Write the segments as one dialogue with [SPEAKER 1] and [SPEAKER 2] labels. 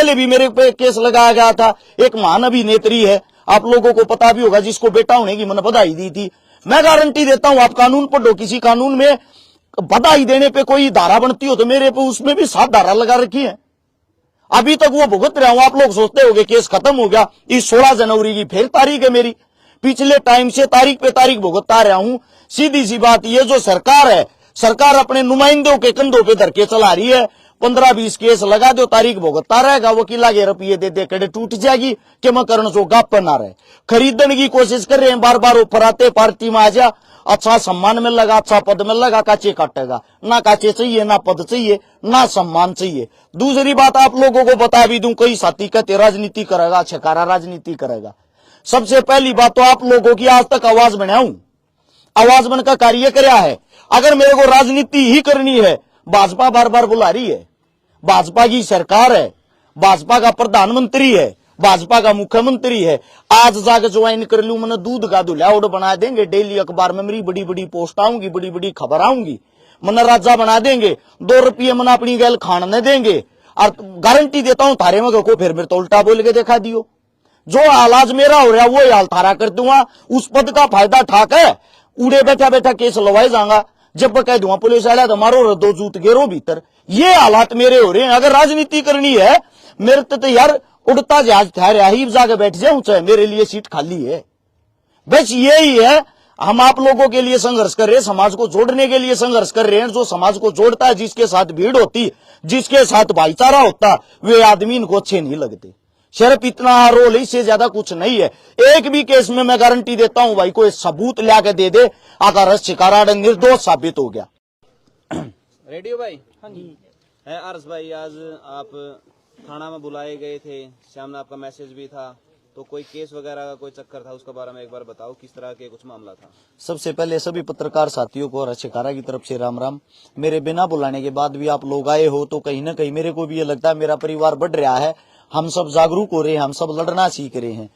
[SPEAKER 1] पहले भी मेरे पे केस लगाया गया था। एक महान अभिनेत्री है, आप लोगों को पता भी होगा, जिसको बेटा होने की मैंने बधाई दी थी। मैं गारंटी देता हूं, आप कानून पढ़ो, किसी कानून में बधाई देने पे कोई धारा बनती हो तो मेरे पे उसमें भी 7 धारा लगा रखी है। अभी तक वो भुगत रहा हूं। आप लोग सोचते होंगे केस खत्म हो गया। इस 16 जनवरी की फिर तारीख है मेरी। पिछले टाइम से तारीख पे तारीख भुगतता रहा हूं। सीधी सी बात, ये जो सरकार है, सरकार अपने नुमाइंदों के कंधों पे धर के चला रही है। 15-20 केस लगा दो, तारीख भुगतता रहेगा। वकीला के रुपये दे दे कड़े टूट जाएगी कि मैं करण सो गाप पर ना रहे। खरीदने की कोशिश कर रहे हैं, बार बार ऑफर आते, पार्टी में आ जा, अच्छा सम्मान मिल लगा, अच्छा पद मिल लगा, काचे काटेगा। ना काचे चाहिए, ना पद चाहिए, ना सम्मान चाहिए। दूसरी बात आप लोगों को बता भी दूं, कई साथी कहते राजनीति करेगा, छकारा राजनीति करेगा। सबसे पहली बात तो आप लोगों की आज तक आवाज बनाऊं, आवाज बनकर कार्य कराया है। अगर मेरे को राजनीति ही करनी है, भाजपा बार बार बुला रही है, भाजपा की सरकार है, भाजपा का प्रधानमंत्री है, भाजपा का मुख्यमंत्री है। आज जाकर ज्वाइन कर लूं, मैंने दूध का दुल्हाउड़ बना देंगे, डेली अखबार में मेरी बड़ी बड़ी पोस्ट आऊंगी, बड़ी बड़ी खबर आऊंगी, मैंने राजा बना देंगे, 2 रुपये मैंने अपनी गैल खाने देंगे। और गारंटी देता हूं थारे में को फिर मेरे तो उल्टा बोल के दिखा दियो। जो हालाज मेरा हो रहा वो हाल थारा कर दूंगा। उस पद का फायदा ठाक है, उड़े बैठा बैठा केस लवाए जाऊंगा। जब कह दूंगा पुलिस वाला तो मारो, 2 जूत गेरो भीतर। ये हालात मेरे हो रहे हैं। अगर राजनीति करनी है, मेरे तो यार उड़ता जहाज ठहरा ही जाके बैठ जाऊं, चाहे मेरे लिए सीट खाली है। बस यही है, हम आप लोगों के लिए संघर्ष कर रहे हैं, समाज को जोड़ने के लिए संघर्ष कर रहे हैं। जो समाज को जोड़ता है, जिसके साथ भीड़ होती, जिसके साथ भाईचारा होता, वे आदमी इनको अच्छे नहीं लगते। सिर्फ इतना रोल, इससे ज्यादा कुछ नहीं है। एक भी केस में मैं गारंटी देता हूं भाई, कोई सबूत लाके दे दे, अगर शिकारा निर्दोष साबित हो गया।
[SPEAKER 2] रेडियो भाई, हाँ जी, है अर्ज भाई, आज आप थाना में बुलाए गए थे, सामने आपका मैसेज भी था, तो कोई केस वगैरह का कोई चक्कर था, उसके बारे में एक बार बताओ, किस तरह के कुछ मामला था।
[SPEAKER 1] सबसे पहले सभी पत्रकार साथियों को और शिकारा की तरफ से राम राम। मेरे बिना बुलाने के बाद भी आप लोग आए हो, तो कहीं ना कहीं मेरे को भी ये लगता है मेरा परिवार बढ़ रहा है, हम सब जागरूक हो रहे हैं, हम सब लड़ना सीख रहे हैं।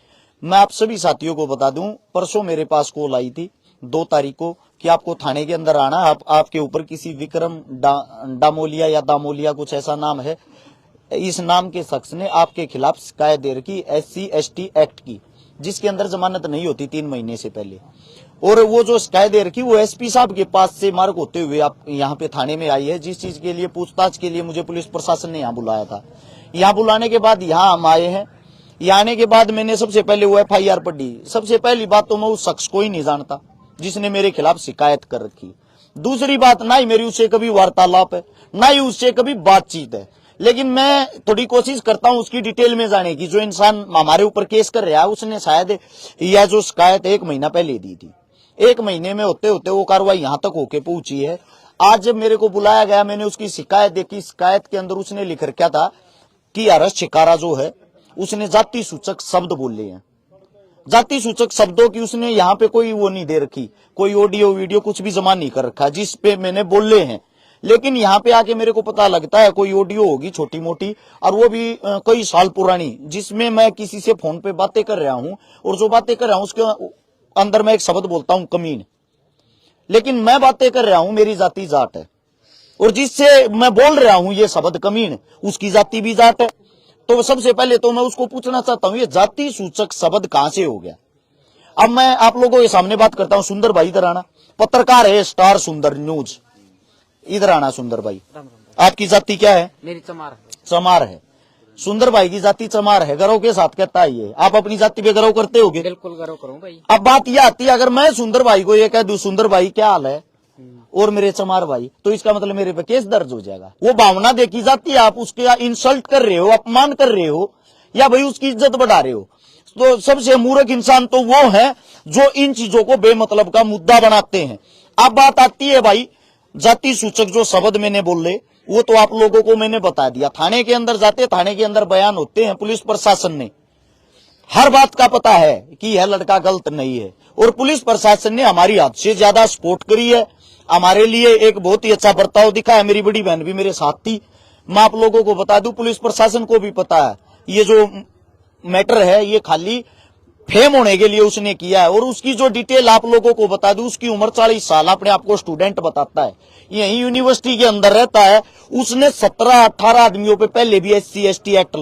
[SPEAKER 1] मैं आप सभी साथियों को बता दूं, परसों मेरे पास कॉल आई थी 2 तारीख को कि आपको थाने के अंदर आना, आपके ऊपर किसी विक्रम डामोलिया या दामोलिया कुछ ऐसा नाम है, इस नाम के शख्स ने आपके खिलाफ शिकायत दे रखी SC/ST एक्ट की, जिसके अंदर जमानत नहीं होती 3 महीने से पहले। और वो जो शिकायत दे रखी वो SP साहब के पास से मार्ग होते हुए आप यहाँ पे थाने में आई है, जिस चीज के लिए पूछताछ के लिए मुझे पुलिस प्रशासन ने यहाँ बुलाया था। यहाँ बुलाने के बाद यहाँ हम आए हैं। यहाँ आने के बाद मैंने सबसे पहले वो FIR पढ़ी। सबसे पहली बात तो मैं उस शख्स को ही नहीं जानता जिसने मेरे खिलाफ शिकायत कर रखी। दूसरी बात, ना ही मेरी उससे कभी वार्तालाप है, ना ही उससे कभी बातचीत है। लेकिन मैं थोड़ी कोशिश करता हूं उसकी डिटेल में जाने की। जो इंसान हमारे ऊपर केस कर रहा है, उसने शायद यह जो शिकायत 1 महीना पहले दी थी, 1 महीने में होते होते वो कार्रवाई यहां तक होके पहुंची है। आज जब मेरे को बुलाया गया, मैंने उसकी शिकायत देखी। शिकायत के अंदर उसने लिख रखा था कि अरस शिकारा जो है, उसने जाति सूचक शब्द बोले हैं। जाति सूचक शब्दों की उसने यहाँ पे कोई वो नहीं दे रखी, कोई ऑडियो वीडियो कुछ भी जमा नहीं कर रखा जिस पे मैंने बोले हैं। लेकिन यहाँ पे आके मेरे को पता लगता है कोई ऑडियो होगी छोटी मोटी, और वो भी कई साल पुरानी, जिसमें मैं किसी से फोन पे बातें कर रहा हूँ, और जो बातें कर रहा हूँ उसके अंदर मैं एक शब्द बोलता हूँ कमीन। लेकिन मैं बातें कर रहा हूँ, मेरी जाति जाट है, और जिससे मैं बोल रहा हूँ ये शब्द कमीन, उसकी जाति भी जाट है। तो सबसे पहले तो मैं उसको पूछना चाहता हूँ, ये जाति सूचक शब्द कहां से हो गया। अब मैं आप लोगों के सामने बात करता हूँ। सुंदर भाई इधर आना, पत्रकार है, स्टार सुंदर न्यूज, इधर आना। सुंदर भाई, आपकी जाति क्या है?
[SPEAKER 3] मेरी चमार है।
[SPEAKER 1] चमार है। सुंदर भाई की जाति चमार है, गर्व के साथ कहता है ये। आप अपनी जाति पे गर्व करते होगे?
[SPEAKER 3] बिल्कुल गर्व करूं भाई।
[SPEAKER 1] अब बात यह आती है, अगर मैं सुंदर भाई को ये कह दूं सुंदर भाई क्या हाल है, और मेरे चमार भाई, तो इसका मतलब मेरे पे केस दर्ज हो जाएगा। वो भावना देखी जाती है, आप उसके इंसल्ट कर रहे हो, अपमान कर रहे हो, या भाई उसकी इज्जत बढ़ा रहे हो। तो सबसे मूर्ख इंसान तो वो है जो इन चीजों को बेमतलब का मुद्दा बनाते हैं। अब बात आती है भाई, जाति सूचक जो शब्द मैंने बोले वो तो आप लोगों को मैंने बता दिया। थाने के अंदर जाते, थाने के अंदर बयान होते हैं, पुलिस प्रशासन ने हर बात का पता है कि यह लड़का गलत नहीं है, और पुलिस प्रशासन ने हमारी हद से ज्यादा सपोर्ट करी है, हमारे लिए एक बहुत ही अच्छा बर्ताव दिखा है। मेरी बड़ी बहन भी मेरे साथ थी। मैं आप लोगों को बता दूं, पुलिस प्रशासन को भी पता है ये जो मैटर है ये खाली फेम होने के लिए उसने किया है। और उसकी जो डिटेल आप लोगों को बता दूं, उसकी उम्र 40 साल, अपने आप को स्टूडेंट बताता है, यही यूनिवर्सिटी के अंदर रहता है। उसने 17-18 आदमियों पे पहले भी SC/ST एक्ट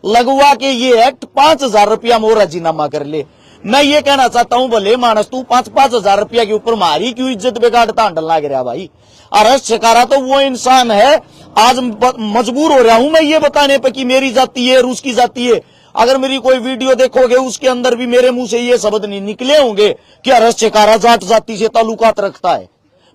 [SPEAKER 1] लगवा के ये एक्ट 5,000 रुपया मोर राजीनामा कर ले। मैं ये कहना चाहता हूं, भले मानस तू 5,000 रुपया के ऊपर मारी क्यों इज्जत बिगाड़ता हंडल लाग रहा भाई। अरश शिकारा तो वो इंसान है, आज मजबूर हो रहा हूं मैं ये बताने पे कि मेरी जाति है, रूस की जाति है। अगर मेरी कोई वीडियो देखोगे उसके अंदर भी मेरे मुंह से ये शब्द नहीं निकले होंगे कि अरश शिकारा जाट जाति से ताल्लुकात रखता है।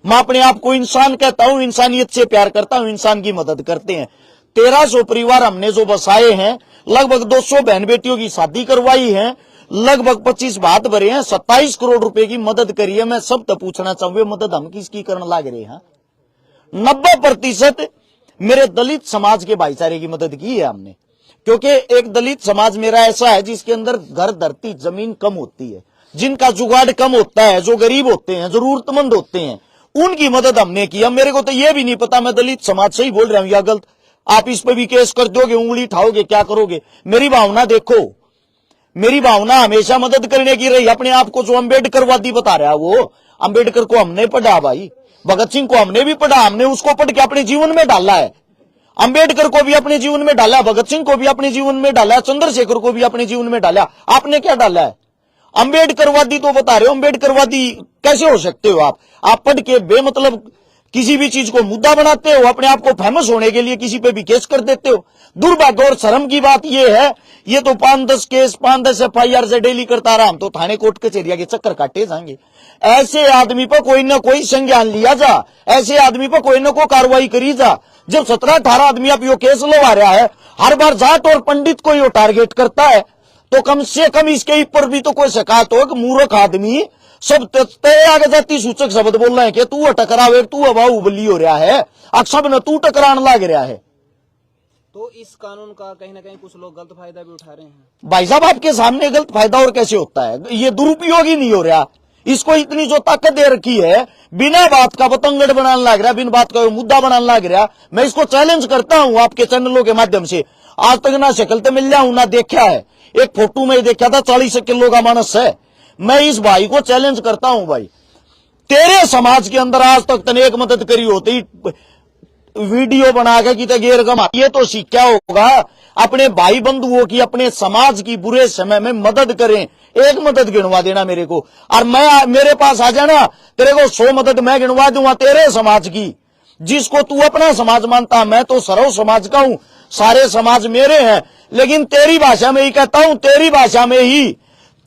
[SPEAKER 1] मैं अपने आप को इंसान कहता हूं, इंसानियत से प्यार करता हूं, इंसान की मदद करते हैं। 1300 परिवार हमने जो बसाए हैं, लगभग 200 बहन बेटियों की शादी करवाई है, लगभग 25 भात भरे हैं, 27 करोड़ रुपए की मदद करी है। मैं सब तो पूछना चाहूंगा, मदद हम किसकी करने लग रहे हैं? 90% मेरे दलित समाज के भाईचारे की मदद की है हमने, क्योंकि एक दलित समाज मेरा ऐसा है जिसके अंदर घर, धरती, जमीन कम होती है, जिनका जुगाड़ कम होता है, जो गरीब होते हैं, जरूरतमंद होते हैं, उनकी मदद हमने की। मेरे को तो यह भी नहीं पता मैं दलित समाज से ही बोल रहा हूं या गलत। आप इस पे भी केस कर दोगे, उंगली उठाओगे, क्या करोगे? मेरी भावना देखो, मेरी भावना हमेशा मदद करने की रही। अपने आप को जो अम्बेडकरवादी बता रहा है, वो अम्बेडकर को हमने पढ़ा भाई, भगत सिंह को हमने भी पढ़ा, हमने उसको पढ़ के अपने जीवन में डाला है। अम्बेडकर को भी अपने जीवन में डाला, भगत सिंह को भी अपने जीवन में डाला, चंद्रशेखर को भी अपने जीवन में डाला। आपने क्या डाला है? अम्बेडकरवादी तो बता रहे हो, अम्बेडकरवादी कैसे हो सकते हो आप? आप पढ़ के बेमतलब किसी भी चीज को मुद्दा बनाते हो, अपने आप को फेमस होने के लिए किसी पे भी केस कर देते हो। दुर्भाग्य और शर्म की बात यह है, ये तो 5-10 केस, 5-10 FIR से डेली करता रहा, हम तो थाने कोर्ट कचहरिया के चक्कर काटे जाएंगे। ऐसे आदमी पर कोई ना कोई संज्ञान लिया जा, ऐसे आदमी पर कोई ना कोई कार्रवाई करी जा। जब 17-18 आदमी अब यो केस लगा रहा है, हर बार जाट और पंडित को यो टारगेट करता है, तो कम से कम इसके ऊपर भी तो कोई शिकायत हो कि मूर्ख आदमी सब तय आगे जाती सूचक शब्द बोल रहे हैं कि तू टकरावे, तू अबाऊ बली हो रहा है, अक्सर न तू टकराने लग रहा है।
[SPEAKER 2] तो इस कानून का कहीं ना कहीं कुछ लोग गलत फायदा भी उठा रहे हैं।
[SPEAKER 1] भाई साहब, आपके सामने गलत फायदा और कैसे होता है? ये दुरुपयोग ही नहीं हो रहा। इसको इतनी जो ताकत दे रखी है, बिना बात का बतंगड़ बनाने लग रहा, बिना बात का मुद्दा बनाने लग रहा। मैं इसको चैलेंज करता हूं आपके चैनलों के माध्यम से। आज तक ना शक्ल तो मिल हूं ना देखा है, एक फोटो में देखा था 40 किलो का मानस है। मैं इस भाई को चैलेंज करता हूं, भाई तेरे समाज के अंदर आज तक तने एक मदद करी होती, वीडियो बना के कि गेर कमा, ये तो सीखा होगा अपने भाई बंधुओं की, अपने समाज की बुरे समय में मदद करें। एक मदद गिनवा देना मेरे को, और मैं मेरे पास आ जाना, तेरे को 100 मदद मैं गिनवा दूंगा तेरे समाज की, जिसको तू अपना समाज मानता। मैं तो सर्व समाज का हूं, सारे समाज मेरे हैं, लेकिन तेरी भाषा में ही कहता हूं, तेरी भाषा में ही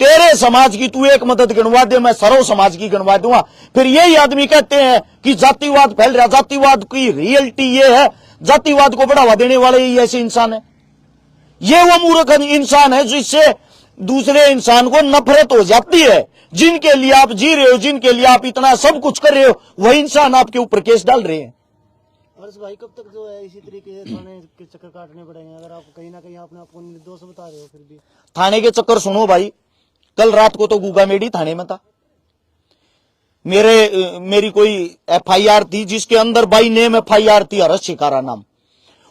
[SPEAKER 1] तेरे समाज की तू एक मदद गिनवा दे, मैं सर्व समाज की गिनवा दूंगा। फिर यही आदमी कहते हैं कि जातिवाद फैल रहा। जातिवाद की रियलिटी ये है, जातिवाद को बढ़ावा देने वाले ही ऐसे इंसान है। ये वो मूर्ख इंसान है जिससे दूसरे इंसान को नफरत हो जाती है। जिनके लिए आप जी रहे हो, जिनके लिए आप इतना सब कुछ कर रहे हो, वही इंसान आपके ऊपर केस डाल रहे हैं।
[SPEAKER 3] हर्ष भाई, कब तक जो है इसी तरीके से थाने के चक्कर काटने पड़ेंगे? अगर आप कहीं ना कहीं आपने आपको निर्दोष बता रहे हो, फिर भी
[SPEAKER 1] थाने के चक्कर सुनो भाई, कल रात को तो गूगा मेडी थाने में था। मेरी कोई FIR थी जिसके अंदर बाई नेम FIR थी, हर्ष शिकारा नाम।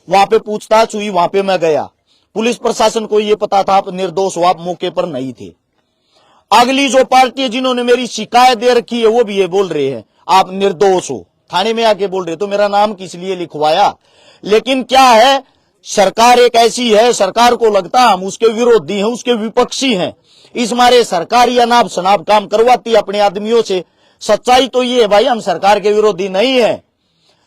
[SPEAKER 1] वहां पे पूछताछ हुई, वहां पे मैं गया। पुलिस प्रशासन को यह पता था आप निर्दोष हो, आप मौके पर नहीं थे। अगली जो पार्टी है जिन्होंने मेरी शिकायत दे रखी है, वो भी ये बोल रहे हैं आप निर्दोष हो, थाने में आके बोल रहे। तो मेरा नाम किस लिए लिखवाया? लेकिन क्या है, सरकार एक ऐसी है, सरकार को लगता हम उसके विरोधी हैं, उसके विपक्षी हैं, इस मारे सरकार या नाब शनाब काम करवाती अपने आदमियों से। सच्चाई तो ये है भाई, हम सरकार के विरोधी नहीं है,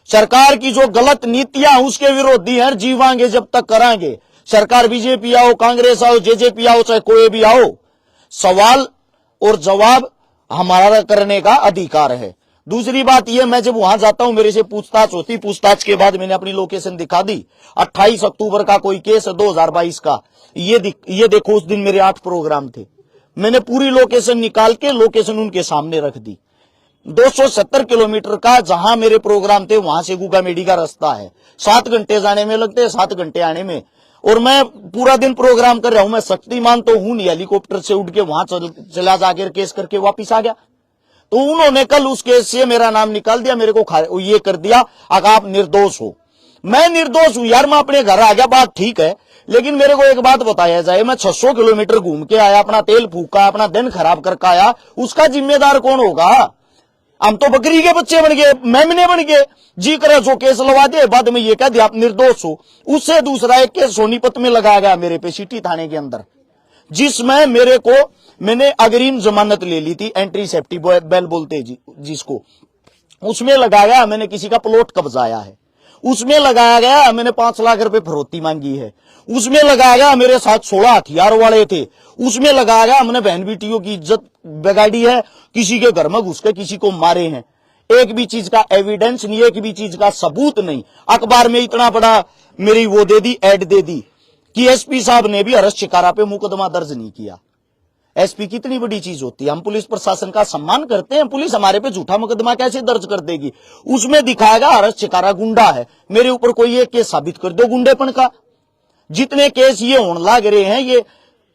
[SPEAKER 1] सरकार की जो गलत नीतियां उसके विरोधी हैं। जीवांगे जब तक करांगे, सरकार बीजेपी आओ, कांग्रेस आओ, जेजेपी आओ, चाहे कोई भी आओ, सवाल और जवाब हमारा करने का अधिकार है। दूसरी बात यह, मैं जब वहां जाता हूं मेरे से पूछताछ होती, पूछताछ के बाद मैंने अपनी लोकेशन दिखा दी। 28 अक्टूबर का कोई केस है 2022 का, ये देखो उस दिन मेरे 8 प्रोग्राम थे। मैंने पूरी लोकेशन निकाल के लोकेशन उनके सामने रख दी। 270 किलोमीटर का जहां मेरे प्रोग्राम थे वहां से गूगा मेडी का रास्ता है, 7 घंटे जाने में लगते हैं, 7 घंटे आने में। और मैं पूरा दिन प्रोग्राम कर रहा हूं। मैं शक्तिमान तो हूं नहीं, हेलीकॉप्टर से उड़ के वहां चला जाकर केस करके वापिस आ गया। तो उन्होंने कल उस केस से मेरा नाम निकाल दिया, मेरे को ये कर दिया अगर आप निर्दोष हो। मैं निर्दोष हूं यार, मैं अपने घर आ गया, बात ठीक है। लेकिन मेरे को एक बात बताया जाए, मैं 600 किलोमीटर घूम के आया, अपना तेल फूका, अपना दिन खराब करके आया, उसका जिम्मेदार कौन होगा? हम तो बकरी के बच्चे बन गए, मेमने बन गए। जी करे जो केस लगा दे, बाद में ये कह दिया आप निर्दोष हो। उससे दूसरा एक केस सोनीपत में लगाया गया मेरे पे, सिटी थाने के अंदर, जिसमें मैंने अग्रिम जमानत ले ली थी, एंट्री सेफ्टी बेल बोलते जिसको। उसमें लगाया मैंने किसी का प्लॉट कब्जाया है, उसमें लगाया गया मैंने 5 लाख रुपए फरोती मांगी है, उसमें लगाया गया मेरे साथ 16 हथियार वाले थे, उसमें लगाया गया हमने बहन बेटियों की इज्जत बिगाड़ी है, किसी के घर में घुस के किसी को मारे हैं। एक भी चीज का एविडेंस नहीं, एक भी चीज का सबूत नहीं। अखबार में इतना बड़ा मेरी वो दे दी, एड दे दी कि एसपी साहब ने भी हर्ष शिकारा पे मुकदमा दर्ज नहीं किया। एसपी कितनी बड़ी चीज होती है, हम पुलिस प्रशासन का सम्मान करते हैं, पुलिस हमारे पे झूठा मुकदमा कैसे दर्ज कर देगी? उसमें दिखाएगा हर्ष शिकारा गुंडा है, मेरे ऊपर कोई एक केस साबित कर दो गुंडेपन का। जितने केस ये होने लग रहे हैं ये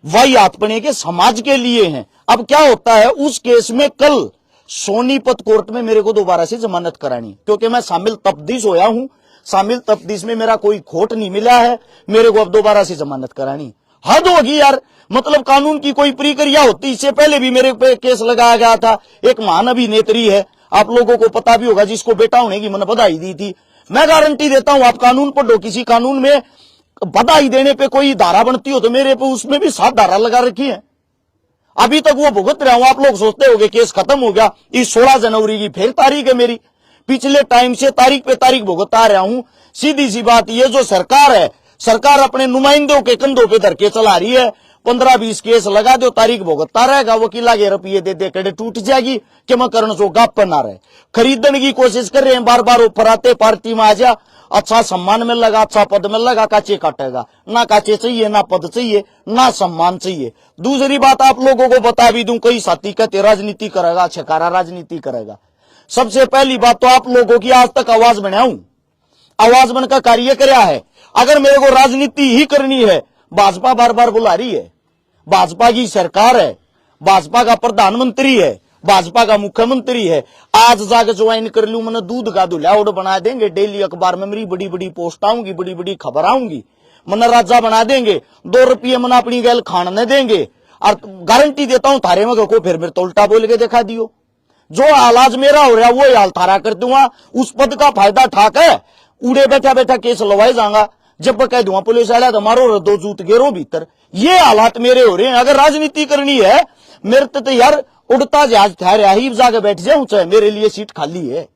[SPEAKER 1] वाहियातपने के समाज के लिए हैं। अब क्या होता है, उस केस में कल सोनीपत कोर्ट में मेरे को दोबारा से जमानत करानी, क्योंकि मैं शामिल तफ्तीश होया हूं, शामिल तफ्तीश में मेरा कोई खोट नहीं मिला है, मेरे को अब दोबारा से जमानत करानी। हद होगी यार, मतलब कानून की कोई प्रक्रिया होती। इससे पहले भी मेरे पे केस लगाया गया था, एक महान अभिनेत्री है, आप लोगों को पता भी होगा, जिसको बेटा होने की मैंने बधाई दी थी। मैं गारंटी देता हूं, आप कानून पढ़ो, किसी कानून में बधाई देने पे कोई धारा बनती हो तो मेरे पे उसमें भी 7 धारा लगा रखी है। अभी तक वो भुगत रहा हूं। आप लोग सोचते होंगे केस खत्म हो गया, इस 16 जनवरी की फिर तारीख है मेरी, पिछले टाइम से तारीख पे तारीख भुगता रहा हूं। सीधी सी बात, ये जो सरकार है, सरकार अपने नुमाइंदों के कंधों पे धर के चला रही है। 15-20 केस लगा दो, तारीख भुगतता रहेगा, वकीला के रुपये दे दे कड़े टूट जाएगी कि मैं करण सो गाप पर ना रहे। खरीदने की कोशिश कर रहे हैं, बार बार ऑफर आते, पार्टी में आ जा, अच्छा सम्मान मिल लगा, अच्छा पद मिल लगा, काचे काटेगा। ना काचे चाहिए, ना पद चाहिए, ना सम्मान चाहिए। दूसरी बात आप लोगों को बता भी दूं, कई साथी कहते राजनीति करेगा, छिकारा राजनीति करेगा। सबसे पहली बात तो आप लोगों की आज तक आवाज बनाऊं, आवाज बनकर कार्य कराया है। अगर मेरे को राजनीति ही करनी है, भाजपा बार बार बुला रही है, भाजपा की सरकार है, भाजपा का प्रधानमंत्री है, भाजपा का मुख्यमंत्री है। आज जाकर ज्वाइन कर लूं, मैंने दूध का दुल्हाउड़ बना देंगे, डेली अखबार में मेरी बड़ी बड़ी पोस्ट आऊंगी, बड़ी बड़ी खबर आऊंगी, मैंने राजा बना देंगे, 2 रुपये मैंने अपनी गैल खाने देंगे। और गारंटी देता हूं थारे में को फिर मेरे तो उल्टा बोल के दिखा दियो। जो हालाज मेरा हो रहा है वो हाल थारा कर दूंगा, उस पद का फायदा ठाकर उड़े बैठा बैठा केस लवाए जाऊंगा। जब कह दूंगा पुलिस वाला तो मारो, 2 जूत गेरो भीतर। ये हालात मेरे हो रहे हैं। अगर राजनीति करनी है, मेरे तो यार उड़ता जहाज ठहरा ही जाके बैठ जाऊं, चाहे मेरे लिए सीट खाली है।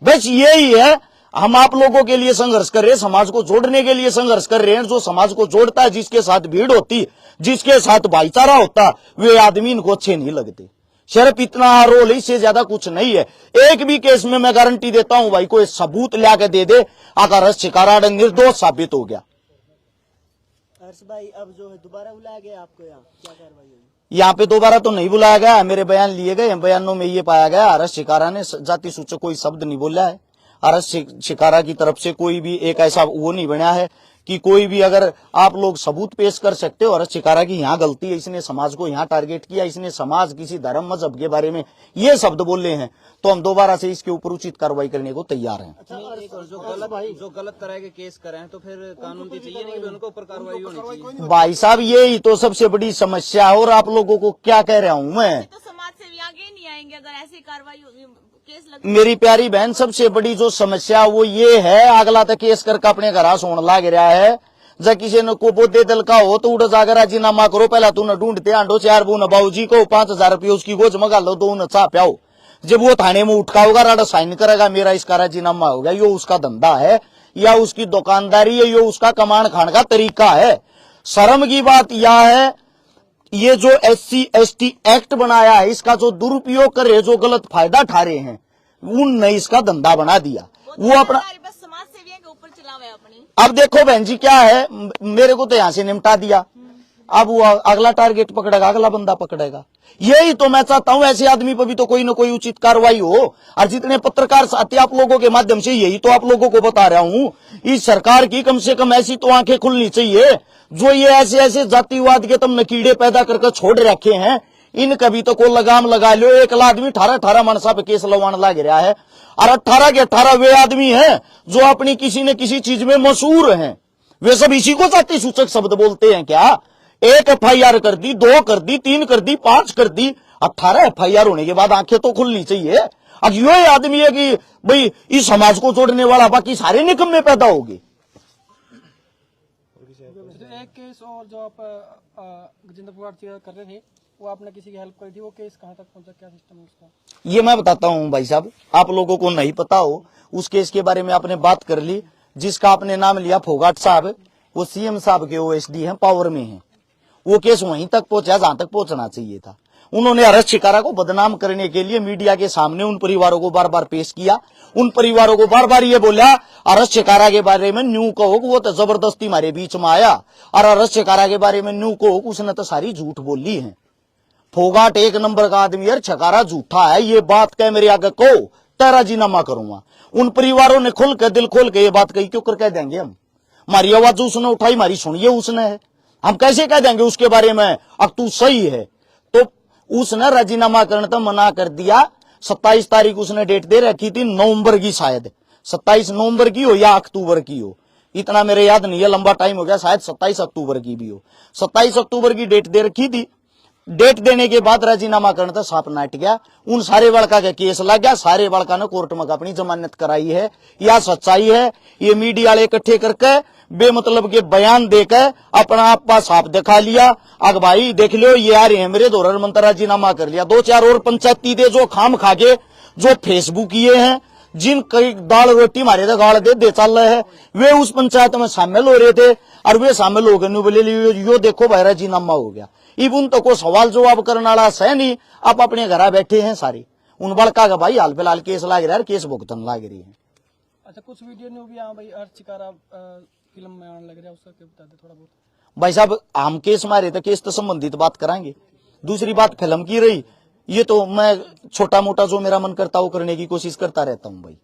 [SPEAKER 1] बस यही है, हम आप लोगों के लिए संघर्ष कर रहे हैं, समाज को जोड़ने के लिए संघर्ष कर रहे हैं। जो समाज को जोड़ता है, जिसके साथ भीड़ होती, जिसके साथ भाईचारा होता, वे आदमी इनको अच्छे नहीं लगते। सिर्फ इतना रोल, इससे ज्यादा कुछ नहीं है। एक भी केस में मैं गारंटी देता हूं भाई, कोई सबूत ला के दे दे, अगर शिकारा निर्दोष साबित हो गया।
[SPEAKER 3] हर्ष भाई, अब जो है दोबारा बुलाया गया आपको, यहाँ क्या कार्रवाई होगी?
[SPEAKER 1] यहाँ पे दोबारा तो नहीं बुलाया गया, मेरे बयान लिए गए, बयानों में ये पाया गया हर्ष शिकारा ने जाति सूचक कोई शब्द नहीं बोला है। हर्ष शिकारा की तरफ से कोई भी एक ऐसा वो नहीं बना है कि कोई भी, अगर आप लोग सबूत पेश कर सकते हो हर्ष शिकारा की यहाँ गलती है, इसने समाज को यहाँ टारगेट किया, इसने समाज, किसी धर्म मजहब के बारे में ये शब्द बोले हैं, तो हम दोबारा से इसके ऊपर उचित कार्रवाई करने को तैयार हैं।
[SPEAKER 3] अच्छा,
[SPEAKER 2] एक और जो गलत तरह के केस करें तो फिर कानून की चाहिए नहीं कि उनको ऊपर कार्रवाई होनी चाहिए।
[SPEAKER 1] भाई साहब, यही तो सबसे बड़ी समस्या है। और आप लोगों को क्या कह रहा हूँ मैं,
[SPEAKER 4] तो समाज से आगे नहीं आएंगे अगर ऐसी कार्रवाई केस लग।
[SPEAKER 1] मेरी प्यारी बहन, सबसे बड़ी जो समस्या वो ये है, अगला तक केस करके अपने घर सोने लग रहा है। जब किसी ने को बोधे दल का हो तो उड़ जाकर राजीनामा करो, पहला तूने ढूंढते आंडो 4 बून बाबूजी को 5000 रुपये उसकी गोज मंगा लो, 2 उन्हें चा प्याओ। जब वो थाने में उठका होगा, राडा साइन करेगा, मेरा इसका राजीनामा होगा। यो उसका धंधा है या उसकी दुकानदारी है, यो उसका कमान खाने का तरीका है। शर्म की बात यह है, ये जो SC ST एक्ट बनाया है, इसका जो दुरुपयोग करे, जो गलत फायदा उठा रहे हैं, उनने इसका धंधा बना दिया। वो अपना
[SPEAKER 4] बस समाज सेवियों के ऊपर चला हुआ है अपनी।
[SPEAKER 1] अब देखो बहन जी, क्या है, मेरे को तो यहां से निपटा दिया, अब वो अगला टारगेट पकड़ेगा, अगला बंदा पकड़ेगा। यही तो मैं चाहता हूं, ऐसे आदमी पर भी तो कोई ना कोई उचित कार्रवाई हो। और जितने पत्रकार साथी आप लोगों के माध्यम से यही तो आप लोगों को बता रहा हूं, इस सरकार की कम से कम ऐसी तो आंखें खुलनी चाहिए, जो ये ऐसे ऐसे जातिवाद के तुम नकीड़े पैदा करके छोड़ रखे हैं, इन कभी तो को लगाम लगा लो। एक आदमी 18 मनसा पे केस लगवाने लग रहा है, और 18 के 18 वे आदमी हैं जो अपनी किसी न किसी चीज में मशहूर हैं। वे सब इसी को जाति सूचक शब्द बोलते हैं क्या? 1 FIR कर दी, 2 कर दी, 3 कर दी, 5 कर दी, 18 FIR होने के बाद आंखें तो खुलनी चाहिए। अब यो आदमी है कि भाई इस समाज को जोड़ने वाला, बाकी सारे निकम्मे पैदा हो गए।
[SPEAKER 5] तो एक केस और जो आप गजेंद्र पुगाड़ कर रहे थे, वो आपने किसी की हेल्प करी थी, वो केस कहाँ तक पहुंचा, क्या सिस्टम है उसका?
[SPEAKER 1] ये मैं बताता हूं भाई साहब, आप लोगों को नहीं पता हो उस केस के बारे में आपने बात कर ली। जिसका आपने नाम लिया फोगाट साहब, वो CM साहब के OSD हैं, पावर में हैं। वो केस वहीं तक पहुंचा जहां तक पहुंचना चाहिए था। उन्होंने हर्ष शिकारा को बदनाम करने के लिए मीडिया के सामने उन परिवारों को बार बार पेश किया। उन परिवारों को बार बार ये बोला हर्ष शिकारा के बारे में न्यू कहो वो तो जबरदस्ती हमारे बीच में आया, और हर्ष शिकारा के बारे में न्यू कहो उसने तो सारी झूठ बोली है। फोगाट 1 नंबर का आदमी है, छकारा झूठा है, ये बात कह मेरे आगे को तेरा जीनामा करूंगा। उन परिवारों ने खुल के दिल खोल के ये बात कही, क्यों कर कह देंगे हम? हमारी आवाज उसने उठाई, हमारी सुनिए उसने है, हम कैसे कह देंगे उसके बारे में अब तू सही है? तो उसने राजीनामा करने तो मना कर दिया। 27 तारीख उसने डेट दे रखी थी, नवंबर की, शायद 27 नवंबर की हो या अक्टूबर की हो, इतना मेरे याद नहीं है, लंबा टाइम हो गया, शायद 27 अक्टूबर की भी हो। 27 अक्टूबर की डेट दे रखी थी। डेट देने के बाद राजीनामा करने तो साफ नाट गया। उन सारे बड़का का केस लग गया, सारे बड़का ने कोर्ट में अपनी जमानत कराई है। या सच्चाई है? ये मीडिया वाले इकट्ठे करके बेमतलब के बयान देकर अपना आपा साफ दिखा लिया। अग भाई देख लो, ये आ रहे हैं मेरे धोरण मंत्र, राजीनामा कर लिया। 2-4 और पंचायती दे जो खाम खाके जो फेसबुक ये हैं, जिन कई दाल रोटी मारे थे गाड़ दे चल रहे हैं, वे उस पंचायत में शामिल हो रहे थे, और वे शामिल हो गए बोले यो देखो भाई राजीनामा हो गया। इब उन तो को सवाल जवाब करने वाला है नहीं, आप अपने घर बैठे हैं सारे। उन बड़का का भाई हाल फिलहाल केस लाग रहा है, केस भुगतन लाग रही है।
[SPEAKER 5] अच्छा, कुछ वीडियो ने भी भाई हर्ष शिकारा फिल्म में आने लग रहा है, उसका क्या बता दे थोड़ा बहुत?
[SPEAKER 1] भाई साहब हम केस मारे तो केस तो संबंधित बात कराएंगे। दूसरी बात फिल्म की रही, ये तो मैं छोटा मोटा जो मेरा मन करता वो करने की कोशिश करता रहता हूँ भाई।